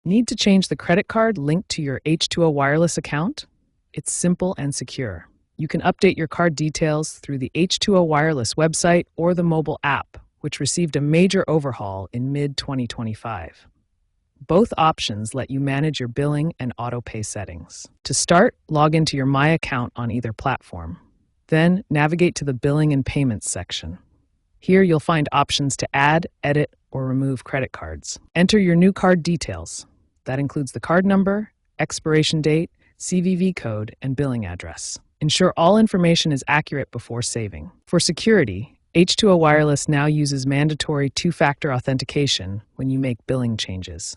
Need to change the credit card linked to your H2O Wireless account? It's simple and secure. You can update your card details through the H2O Wireless website or the mobile app, which received a major overhaul in mid-2025. Both options let you manage your billing and auto-pay settings. To start, log into your My Account on either platform. Then, navigate to the Billing and Payments section. Here, you'll find options to add, edit, or remove credit cards. Enter your new card details. That includes the card number, expiration date, CVV code, and billing address. Ensure all information is accurate before saving. For security, H2O Wireless now uses mandatory two-factor authentication when you make billing changes.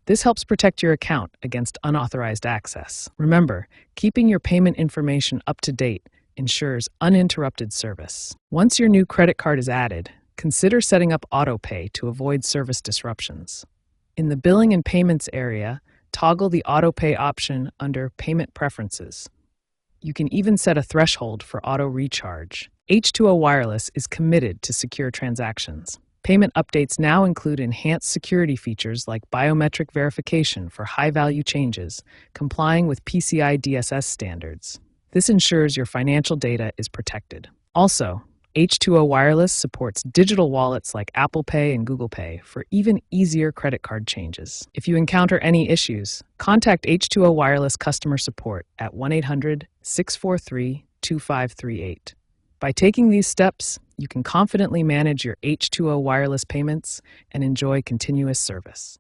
This helps protect your account against unauthorized access. Remember, keeping your payment information up to date ensures uninterrupted service. Once your new credit card is added, consider setting up autopay to avoid service disruptions. In the Billing and Payments area, toggle the autopay option under Payment Preferences. You can even set a threshold for auto recharge. H2O Wireless is committed to secure transactions. Payment updates now include enhanced security features like biometric verification for high-value changes, complying with PCI DSS standards. This ensures your financial data is protected. Also, H2O Wireless supports digital wallets like Apple Pay and Google Pay for even easier credit card changes. If you encounter any issues, contact H2O Wireless customer support at 1-800-643-2538. By taking these steps, you can confidently manage your H2O Wireless payments and enjoy continuous service.